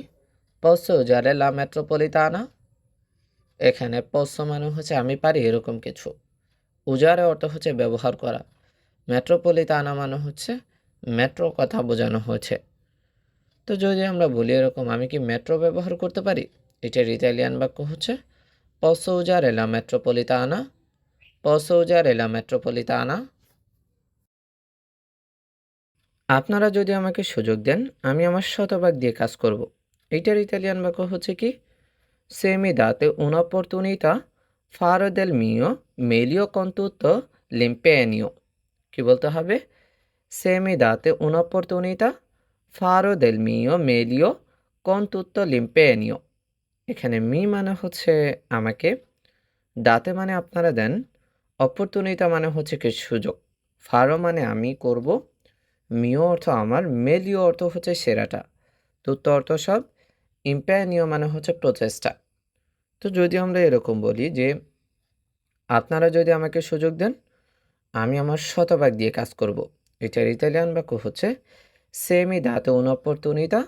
posso usare la metropolitana। এখানে posso মানে হচ্ছে আমি পারি এরকম কিছু, উজারে অর্থ হচ্ছে ব্যবহার করা, মেট্রোপলিতানা মানে হচ্ছে মেট্রো কথা বোঝানো হয়েছে। তো যদি আমরা বলি এরকম আমি কি মেট্রো ব্যবহার করতে পারি, এটার ইতালিয়ান বাক্য হচ্ছে posso usare la metropolitana। posso usare la metropolitana। আপনারা যদি আমাকে সুযোগ দেন আমি আমার শতভাগ দিয়ে কাজ করব, এইটার ইতালিয়ান বাক্য হচ্ছে কি se mi date un'opportunità farò del mio meglio con tutto l'impegno। কি বলতে হবে, se mi date un'opportunità farò del mio meglio con tutto l'impegno। এখানে মি মানে হচ্ছে আমাকে, দাতে মানে আপনারা দেন, অপরচুনিটা মানে হচ্ছে কি সুযোগ, ফারো মানে আমি করব, মিও অর্থ আমার, মেলিও অর্থ হচ্ছে সেরাটা, তুত্ত অর্থ সব, ইম্প্যানিও মানে হচ্ছে প্রচেষ্টা। তো যদি আমরা এরকম বলি যে আপনারা যদি আমাকে সুযোগ দেন আমি আমার শতভাগ দিয়ে কাজ করব, এটার ইতালিয়ান বাক্য হচ্ছে se mi date un'opportunità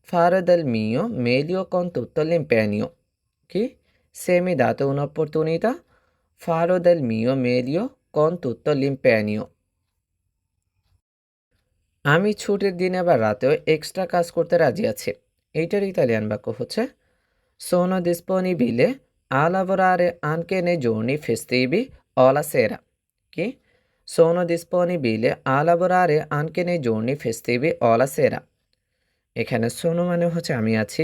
farò del mio meglio con tutto l'impegno। কি? se mi date un'opportunità farò del mio meglio con tutto l'impegno। আমি ছুটির দিনে বা রাতেও এক্সট্রা কাজ করতে রাজি আছি, এইটার ইতালিয়ান বাক্য হচ্ছে sono disponibile a lavorare anche nei giorni festivi o la sera কি sono disponibile a lavorare anche nei giorni festivi o la sera এখানে sono মানে হচ্ছে আমি আছি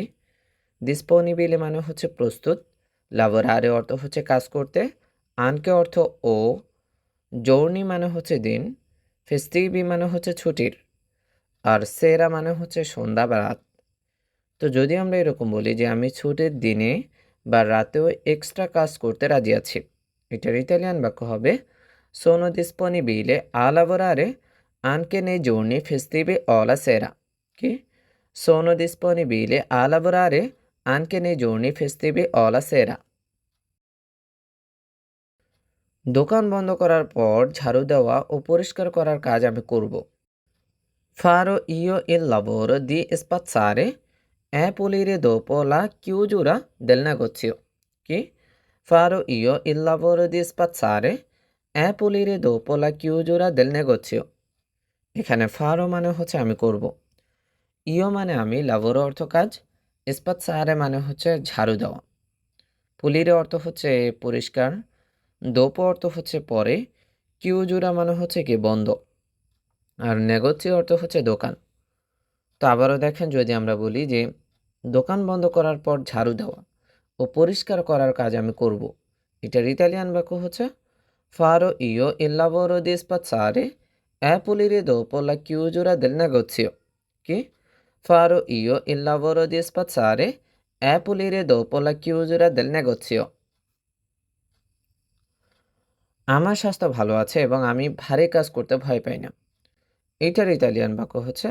disponibile মানে হচ্ছে প্রস্তুত lavorare অর্থ হচ্ছে কাজ করতে anche অর্থ ও journey মানে হচ্ছে দিন festivi মানে হচ্ছে ছুটির আর sera মানে হচ্ছে সন্ধ্যা বা রাত তো যদি আমরা এরকম বলি যে আমি ছুটির দিনে বা রাতেও এক্সট্রা কাজ করতে রাজি আছি এটার ইতালিয়ান বাক্য হবে sono disponibile a lavorare anche nei giorni festivi o la sera কি sono disponibile a lavorare anche nei giorni festivi o la sera দোকান বন্ধ করার পর ঝাড়ু দেওয়া ও পরিষ্কার করার কাজ আমি করব farò io il lavoro di spazzare e pulire dopo la chiusura del negozio কি farò io il lavoro di spazzare e pulire dopo la chiusura del negozio এখানে farò মানে হচ্ছে আমি করব ইও মানে আমি lavoro অর্থ কাজ spazzare মানে হচ্ছে ঝাড়ু দেওয়া pulire অর্থ হচ্ছে পরিষ্কার dopo অর্থ হচ্ছে পরে chiusura মানে হচ্ছে কি বন্ধ আর negozio অর্থ হচ্ছে দোকান তো আবারও দেখেন যদি আমরা বলি যে দোকান বন্ধ করার পর ঝাড়ু দেওয়া ও পরিষ্কার করার কাজ আমি করব এটার ইতালিয়ান বাক্য হচ্ছে farò io il lavoro di spazzare e pulire dopo la chiusura del negozio কি farò io il lavoro di spazzare e pulire dopo la chiusura del negozio আমার স্বাস্থ্য ভালো আছে এবং আমি ভারী কাজ করতে ভয় পাই না এটার ইতালিয়ান বাক্য হচ্ছে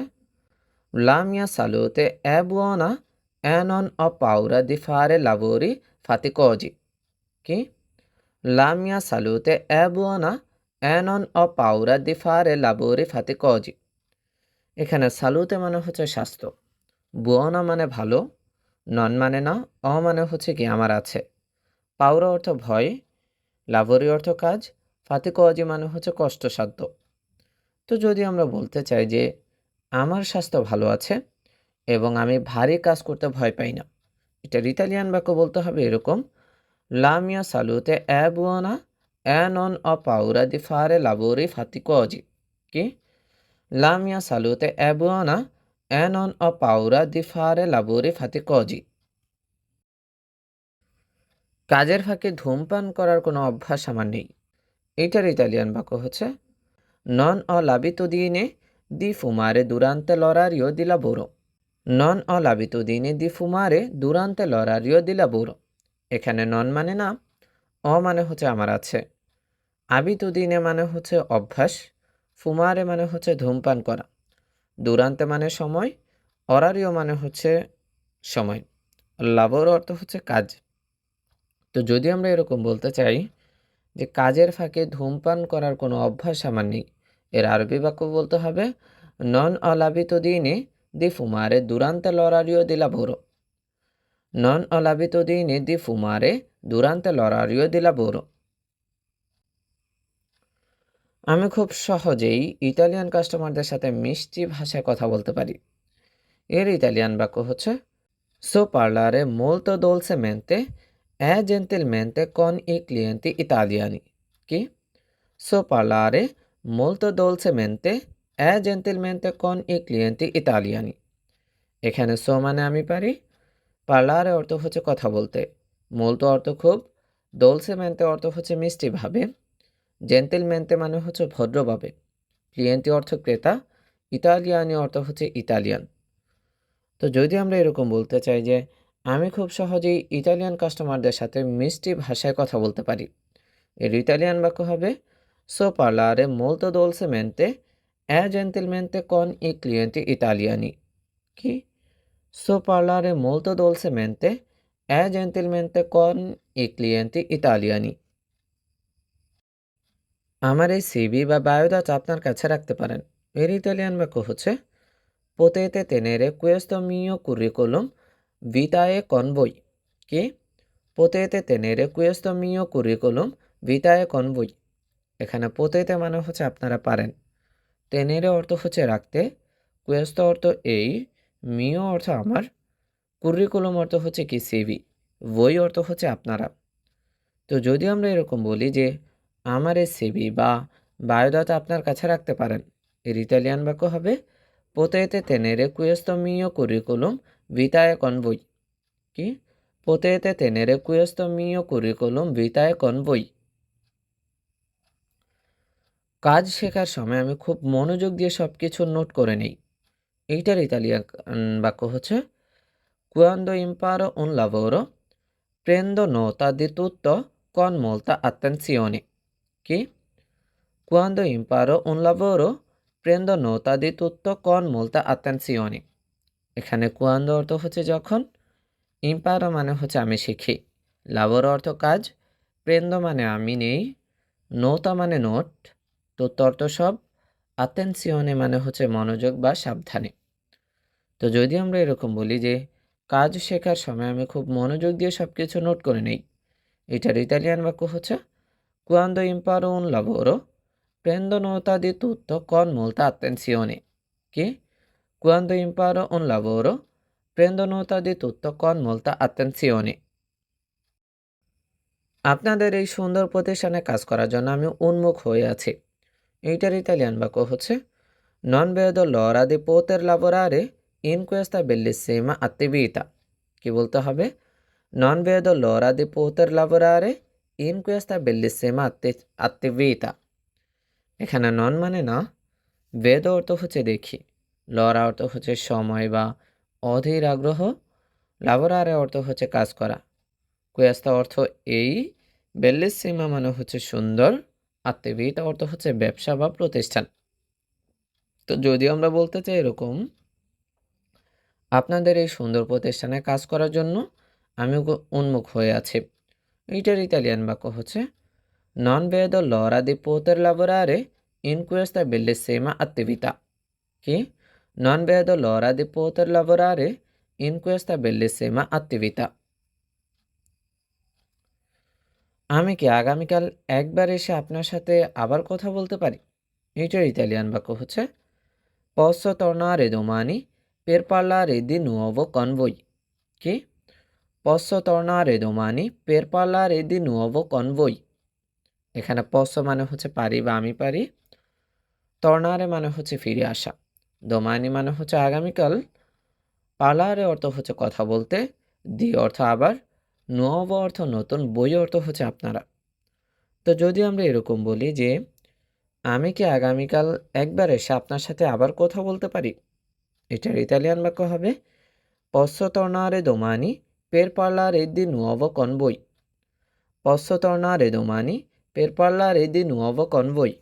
La mia salute è buona e non ho paura di fare lavori faticosi. Chi? La mia salute è buona e non ho paura di fare lavori faticosi. এখানে সালুতে মানে হচ্ছে স্বাস্থ্য বুয়না মানে ভালো নন মানে না অ মানে হচ্ছে কি আমার আছে পাউরা অর্থ ভয় লাভরি অর্থ কাজ ফাতিকজি মানে হচ্ছে কষ্টসাধ্য তো যদি আমরা বলতে চাই যে আমার স্বাস্থ্য ভালো আছে এবং আমি ভারী কাজ করতে ভয় পাই না এটার ইতালিয়ান বাক্য বলতে হবে এরকম La mia salute è buona e non ho paura di fare lavori faticosi কি La mia salute è buona e non ho paura di fare lavori faticosi কাজের ফাঁকে ধূমপান করার কোনো অভ্যাস আমার নেই এটার ইতালিয়ান বাক্য হচ্ছে Non ho l'abitudine di fumare durante l'orario di lavoro Non ho l'abitudine di fumare durante l'orario di lavoro এখানে নন মানে না অ মানে হচ্ছে আমার আছে আবিতুদিনে মানে হচ্ছে অভ্যাস ফুমারে মানে হচ্ছে ধূমপান করা দুরান্তে মানে সময় অরারিও মানে হচ্ছে সময় লাভর অর্থ হচ্ছে কাজ তো যদি আমরা এরকম বলতে চাই যে কাজের ফাঁকে ধূমপান করার কোনো অভ্যাস আমার নেই এর আরবি বাক্য বলতে হবে নন অলাবিতুদিনে দি ফুমারে দুরান্তে l'orario di lavoro Non ho l'abitudine di fumare durante l'orario di lavoro. আমি খুব সহজেই ইতালিয়ান কাস্টমারদের সাথে মিষ্টি ভাষায় কথা বলতে পারি এর ইতালিয়ান বাক্য হচ্ছে So parlare molto dolcemente e gentilmente con i clienti italiani কি So parlare molto dolcemente e gentilmente con i clienti italiani এখানে সো মানে আমি পারি পার্লারে অর্থ হচ্ছে কথা বলতে মূলত অর্থ খুব দোলসেমেন্তে অর্থ হচ্ছে মিষ্টিভাবে জেন্টেলমেন্তে মানে হচ্ছে ভদ্রভাবে ক্লিয়েন্টি অর্থ ক্রেতা ইতালিয়ানি অর্থ হচ্ছে ইতালিয়ান তো যদি আমরা এরকম বলতে চাই যে আমি খুব সহজেই ইতালিয়ান কাস্টমারদের সাথে মিষ্টি ভাষায় কথা বলতে পারি এর ইতালিয়ান বাক্য হবে সো পার্লারে মোলতো দোলসেমেন্তে এ জেন্টেলমেন্তে কন ই ক্লিয়েন্টি ইতালিয়ানি কি So parlare molto dolcemente e gentilmente con i clienti italiani. আমার এই সিভি বা বায়োডাটা আপনার কাছে রাখতে পারেন এর ইতালিয়ান বাক্য হচ্ছে Potete tenere questo mio curriculum vitae con voi কি Potete tenere questo mio curriculum vitae con voi এখানে potete মানে হচ্ছে আপনারা পারেন tenere অর্থ হচ্ছে রাখতে questo অর্থ এই mio অর্থ আমার কুরিকুলাম অর্থ হচ্ছে কি সিভি voi অর্থ হচ্ছে আপনারা। তো যদি আমরা এরকম বলি যে আমার এই সিভি বা বায়োডাটা আপনার কাছে রাখতে পারেন, এর ইতালিয়ান বাক্য হবে potete tenere questo mio curriculum vitae con voi। কি? potete tenere questo mio curriculum vitae con voi। কাজ শেখার সময় আমি খুব মনোযোগ দিয়ে সব কিছু নোট করে নেই। এইটার ইতালিয়ান বাক্য হচ্ছে quando imparo un lavoro prendo nota di tutto con molta attenzione। কি? quando imparo un lavoro prendo nota di tutto con molta attenzione। এখানে quando অর্থ হচ্ছে যখন, imparo মানে হচ্ছে আমি শিখি, lavoro অর্থ কাজ, prendo মানে আমি নেই, nota মানে নোট, tutto অর্থ সব, attenzione মানে হচ্ছে মনোযোগ বা সাবধানে। তো যদি আমরা এরকম বলি যে কাজ শেখার সময় আমি খুব মনোযোগ দিয়ে সব কিছু নোট করে নেই, এটার ইতালিয়ান বাক্য হচ্ছে quando imparo un lavoro prendo nota di tutto con molta attenzione। কি? quando imparo un lavoro prendo nota di tutto con molta attenzione। আপনাদের এই সুন্দর প্রতিষ্ঠানে কাজ করার জন্য আমি উন্মুখ হয়ে আছি, এইটার ইতালিয়ান বাক্য হচ্ছে non vedo l'ora di poter lavorare in questa bellissima attività। কি বলতে হবে? non vedo l'ora di poter lavorare in questa bellissima attività। এখানে নন মানে না, বেদ অর্থ হচ্ছে দেখি, লরা অর্থ হচ্ছে সময় বা অধীর আগ্রহ, লাবোরারে অর্থ হচ্ছে কাজ করা, কুয়াস্তা অর্থ এই, বেল্লিসিমা মানে হচ্ছে সুন্দর, আত্মীয়তা অর্থ হচ্ছে ব্যবসা বা প্রতিষ্ঠান। তো যদি আমরা বলতে চাই এরকম, আপনাদের এই সুন্দর প্রতিষ্ঠানে কাজ করার জন্য আমি উন্মুখ হয়ে আছি, এইটার ইতালিয়ান বাক্য হচ্ছে non vedo l'ora di poter lavorare in questa bellissima attività। কি? non vedo l'ora di poter lavorare in questa bellissima attività। আমি কি আগামীকাল একবার এসে আপনার সাথে আবার কথা বলতে পারি? এইটার ইতালিয়ান বাক্য হচ্ছে posso tornare domani per parlare di nuovo con voi। কি? posso tornare domani per parlare di nuovo con voi। এখানে posso মানে হচ্ছে পারি বা আমি পারি, tornare মানে হচ্ছে ফিরে আসা, domani মানে হচ্ছে আগামীকাল, parlare অর্থ হচ্ছে কথা বলতে, দি অর্থ আবার, nuovo অর্থ নতুন, বই অর্থ হচ্ছে আপনারা। তো যদি আমরা এরকম বলি যে আমি কি আগামীকাল একবার এসে আপনার সাথে আবার কথা বলতে পারি, এটার ইতালিয়ান বাক্য হবে posso tornare domani per parlare di nuovo con voi। posso tornare domani per parlare di nuovo con voi।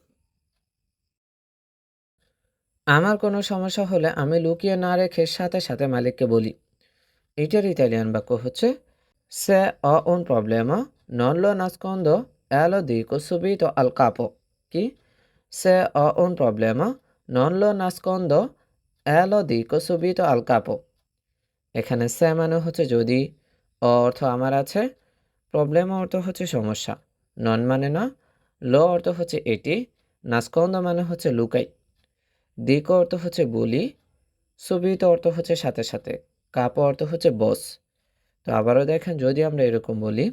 আমার কোনো সমস্যা হলে আমি লুকিয়ে না রেখে সাথে সাথে মালিককে বলি, এটার ইতালিয়ান বাক্য হচ্ছে se ho un problema non lo nascondo e lo dico subito al capo। কি? se ho un problema non lo nascondo e lo dico subito al capo। এখানে সে মানে হচ্ছে যদি, অর্থ আমার আছে, প্রবলেম অর্থ হচ্ছে সমস্যা, নন মানে না, লো অর্থ হচ্ছে এটি, নাসকন্দ মানে হচ্ছে লুকাই, দিক অর্থ হচ্ছে বলি, সুবিত অর্থ হচ্ছে সাথে সাথে, কাপ অর্থ হচ্ছে বস। তো আবারও দেখেন, যদি আমরা এরকম বলি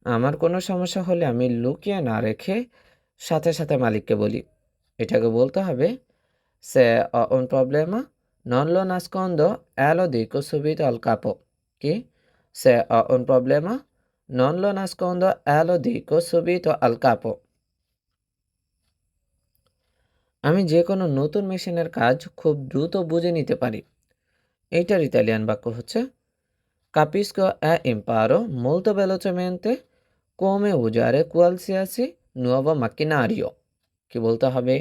আমার কোনো সমস্যা হলে আমি লুকিয়ে না রেখে সাথে সাথে মালিককে বলি, এটাকে বলতে হবে se ho un problema non lo nascondo e lo dico subito al capo। কি? se ho un problema non lo nascondo e lo dico subito al capo। আমি যে কোনো নতুন মেশিনের কাজ খুব দ্রুত বুঝে নিতে পারি, এইটার ইতালিয়ান বাক্য হচ্ছে capisco e imparo molto velocemente come usare qualsiasi nuovo macchinario। কি বলতে হবে?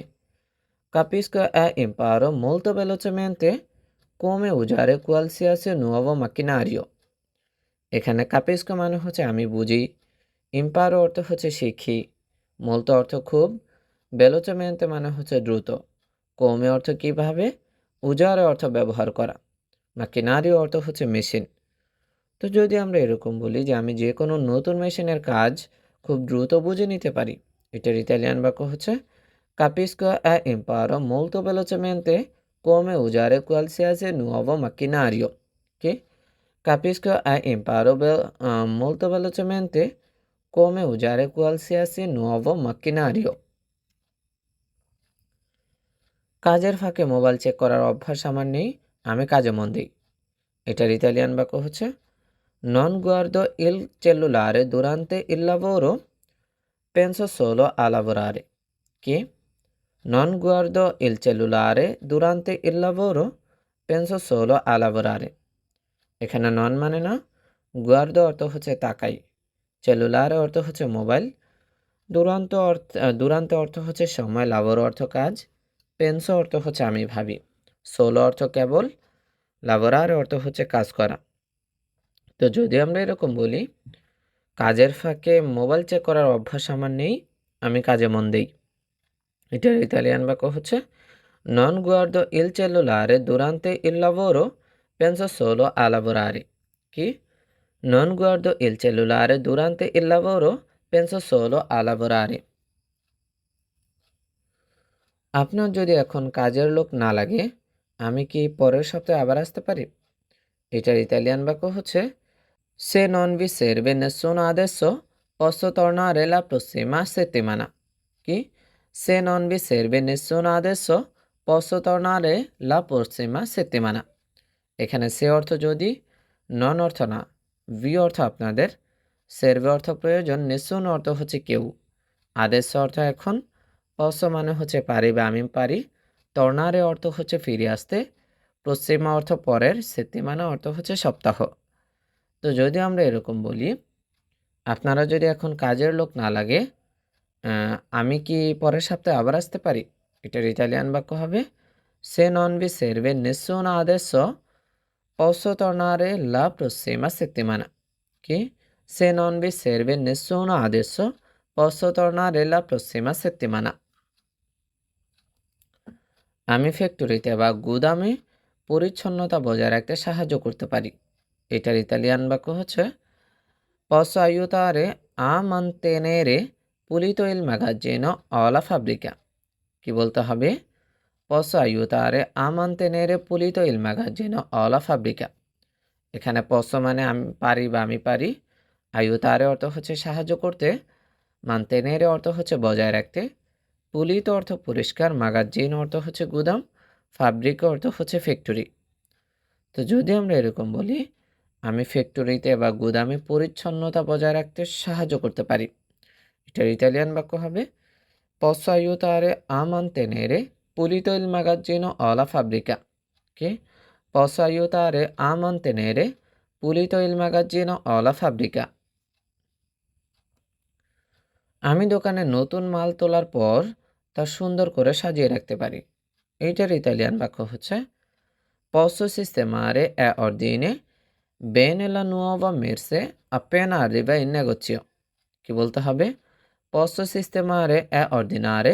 capisco e imparo molto velocemente come usare qualsiasi nuovo macchinario। এখানে capisco মানে হচ্ছে আমি বুঝি, imparo অর্থ হচ্ছে শিখি, molto অর্থ খুব, velocemente মানে হচ্ছে দ্রুত, come অর্থ কিভাবে, usare অর্থ ব্যবহার করা, macchinario অর্থ হচ্ছে মেশিন। তো যদি আমরা এরকম বলি যে আমি যে কোনো নতুন মেশিনের কাজ খুব দ্রুত বুঝে নিতে পারি, এটার ইতালিয়ান বাক্য হচ্ছে capisco e imparo molto velocemente come usare qualsiasi nuovo macchinario। কি? Capisco è imparable molto velocemente come usare qualsiasi nuovo macchinario. কাজের ফাঁকে মোবাইল চেক করার অভ্যাস আমার নেই, আমি কাজে মন দিই। এটার ইতালিয়ান বাক্য হচ্ছে নন গুয়ার্দো ইল cellulare durante il lavoro, penso solo a lavorare. কি? Non guardo il cellulare durante il lavoro, penso solo a lavorare. এখানে নন মানে না, গুয়ার্দো অর্থ হচ্ছে তাকাই, সেলুলারে অর্থ হচ্ছে মোবাইল, দুরান্তে অর্থ হচ্ছে সময়, লাবোরো অর্থ কাজ, পেনসো অর্থ হচ্ছে আমি ভাবি, সোলো অর্থ কেবল, লাবোরারে অর্থ হচ্ছে কাজ করা। তো যদি আমরা এরকম বলি কাজের ফাঁকে মোবাইল চেক করার অভ্যাস আমার নেই, আমি কাজে মন দেই, এটার ইতালিয়ান বাক্য হচ্ছে নন গুয়ার্দো ইল cellulare durante il lavoro, penso solo a lavorare. কি? Non guardo il cellulare durante il lavoro, penso solo a lavorare. আপনার যদি এখন কাজের লোক না লাগে, আমি কি পরের সপ্তাহে আবার আসতে পারি? এটার ইতালিয়ান বাক্য হচ্ছে Se non vi serve nessuno adesso, posso tornare la prossima settimana. কি? Se non vi serve nessuno adesso, posso tornare la prossima settimana. এখানে সে অর্থ যদি, নন অর্থ না, ভি অর্থ আপনাদের, সেরভে অর্থ প্রয়োজন, নেসুন অর্থ হচ্ছে কেউ, আদেশ অর্থ এখন, পস মানে হচ্ছে পারি বা আমি পারি, তর্নারে অর্থ হচ্ছে ফিরে আসতে, পশ্চিমা অর্থ পরের, সেতিমানা অর্থ হচ্ছে সপ্তাহ। তো যদি আমরা এরকম বলি আপনারা যদি এখন কাজের লোক না লাগে, আমি কি পরের সপ্তাহে আবার আসতে পারি? এটার ইতালিয়ান বাক্য হবে সে নন V সেরভে নেসুনা adesso, posso tornare la prossima settimana. Che se non vi serve nessuno adesso, posso tornare la prossima settimana. আমি ফ্যাক্টরিতে বা গুদামে পরিচ্ছন্নতা বজায় রাখতে সাহায্য করতে পারি। এটার ইতালিয়ান বাক্য হচ্ছে posso aiutare a mantenere pulito il magazzino o la fabbrica. কি বলতে হবে? posso aiutare a mantenere pulito il magazzino o la fabbrica. এখানে পস মানে আমি পারি বা আমি পারি, আয়ুতারে অর্থ হচ্ছে সাহায্য করতে, মানতেনের অর্থ হচ্ছে বজায় রাখতে, পুলিত অর্থ পরিষ্কার, মাগাজিন অর্থ হচ্ছে গুদাম, ফাব্রিক অর্থ হচ্ছে ফ্যাক্টরি। তো যদি আমরা এরকম বলি আমি ফ্যাক্টরিতে বা গুদামে পরিচ্ছন্নতা বজায় রাখতে সাহায্য করতে পারি, এটার ইতালিয়ান বাক্য হবে posso aiutare a mantenere pulito il magazzino o la fabbrica. Che posso aiutare a mantenere pulito il magazzino o la fabbrica. আমি দোকানে নতুন মাল তোলার পর তা সুন্দর করে সাজিয়ে রাখতে পারি। এইটার ইতালিয়ান বাক্য হচ্ছে posso sistemare e ordine bene la nuova merce appena arriva in negozio. কি বলতে হবে? posso sistemare e ordinare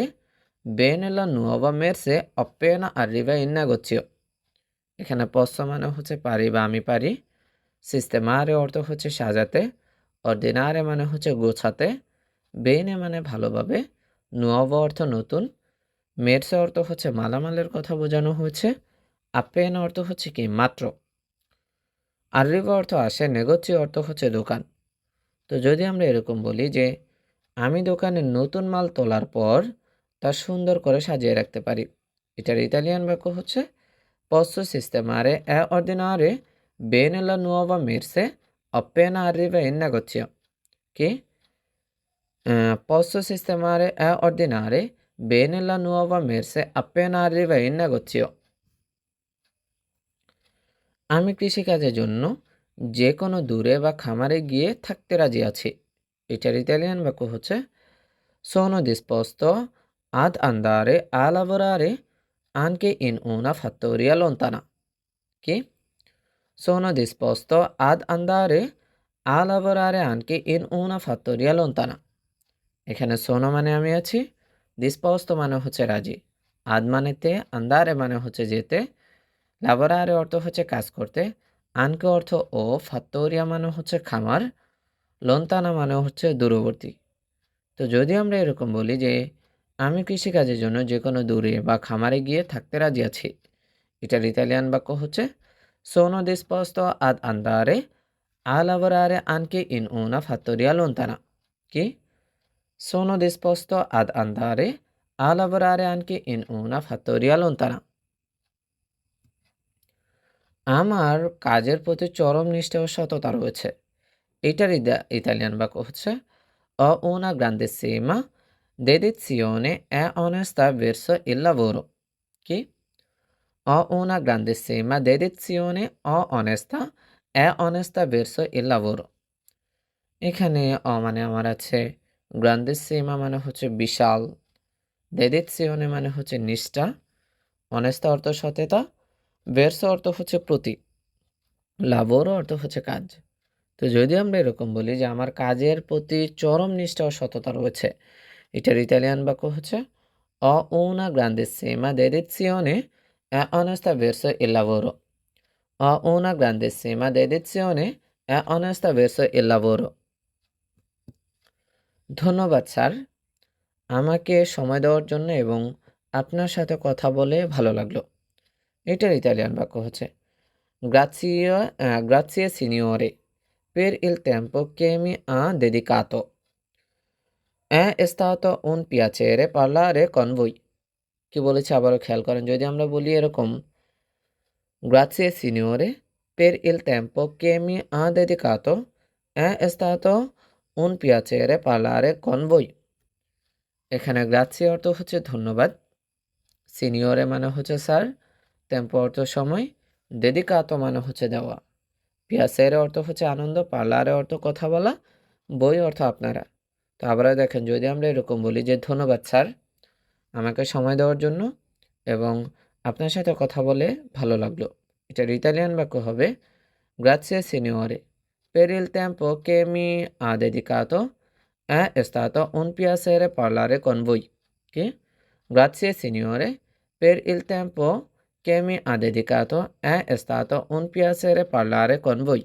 bene la nuova merce appena arriva in negozio. এখানে posso মানে হচ্ছে পারি বা আমি পারি, সিস্টেমারে অর্থ হচ্ছে সাজাতে, অর্ডিনারে মানে হচ্ছে গোছাতে, বেনে মানে ভালোভাবে, নুয়োভো অর্থ নতুন, মেরসে অর্থ হচ্ছে মালামালের কথা বোঝানো হয়েছে, আপেন অর্থ হচ্ছে কি মাত্র, আর্রিভা অর্থ আসে, নেগোচি অর্থ হচ্ছে দোকান। তো যদি আমরা এরকম বলি যে আমি দোকানে নতুন মাল তোলার পর তা সুন্দর করে সাজিয়ে রাখতে পারি, এটার ইতালিয়ান বাক্য হচ্ছে posso sistemare e ordinare bene la nuova merce appena arriva in negozio. Che posso sistemare e ordinare bene la nuova merce appena arriva in negozio. আমি কৃষিকাজের জন্য যে কোনো দূরে বা খামারে গিয়ে থাকতে রাজি আছি, এটার ইতালিয়ান বাক্য হচ্ছে sono disposto ad andare a lavorare anche in una fattoria lontana. Che sono disposto ad andare a lavorare anche in una fattoria lontana. এখানে সোনো মানে আমি আছি, disposto মানে হচ্ছে রাজি, আদ মানেতে, আন্দারে মানে হচ্ছে যেতে, লাবোরারে অর্থ হচ্ছে কাজ করতে, আনকে অর্থ ও, ফাত্তরিয়া মানে হচ্ছে খামার, লন্তানা মানে হচ্ছে দূরবর্তী। তো যদি আমরা এরকম বলি যে আমি কৃষিকাজের জন্য যে কোনো দূরে বা খামারে গিয়ে থাকতে রাজি আছি, এটার ইতালিয়ান বাক্য হচ্ছে sono disposto ad andare a lavorare anche in una fattoria lontana. Chi? Sono disposto ad andare a lavorare anche in una fattoria lontana. আমার কাজের প্রতি চরম নিষ্ঠা ও সততা রয়েছে। এটার ইতালিয়ান বাক্য হচ্ছে ho una grandissima dedizione e onestà verso il lavoro. কি? ho una grandissima dedizione o onestà e onestà verso il lavoro. এখানে মানে আমার আছে গ্রান্দিসিমা মানে হচ্ছে বিশাল, dedizione মানে হচ্ছে নিষ্ঠা, অনেস্তা অর্থ সততা, verso অর্থ হচ্ছে প্রতি, lavoro অর্থ হচ্ছে কাজ। তো যদি আমরা এরকম বলি যে আমার কাজের প্রতি চরম নিষ্ঠা ও সততা রয়েছে, এটার ইতালিয়ান বাক্য হচ্ছে ho una grandissima dedizione e onestà verso il lavoro. ho una grandissima dedizione e onestà verso il lavoro. ধন্যবাদ স্যার, আমাকে সময় দেওয়ার জন্য এবং আপনার সাথে কথা বলে ভালো লাগলো। এটার ইতালিয়ান বাক্য হচ্ছে grazie signore per il tempo che mi ha dedicato. È stato un piacere parlare con voi. কি বলেছে আবারও খেয়াল করেন, যদি আমরা বলি এরকম grazie signore per il tempo che mi ha dedicato, è stato un piacere parlare con voi. এখানে grazie অর্থ হচ্ছে ধন্যবাদ, সিনিয়রে মানে হচ্ছে স্যার, টেম্পো অর্থ সময়, dedicato মানে হচ্ছে দেওয়া, পিয়াসের অর্থ হচ্ছে আনন্দ, পার্লারে অর্থ কথা বলা, বই অর্থ আপনারা। তো আবার দেখেন, যদি আমরা এরকম বলি যে ধন্যবাদ স্যার আমাকে সময় দেওয়ার জন্য এবং আপনার সাথে কথা বলে ভালো লাগলো, এটার ইতালিয়ান বাক্য হবে grazie signore per il tempo che mi ha dedicato, è stato un piacere parlare con voi. Che? Grazie signore per il tempo che mi ha dedicato, è stato un piacere parlare con voi.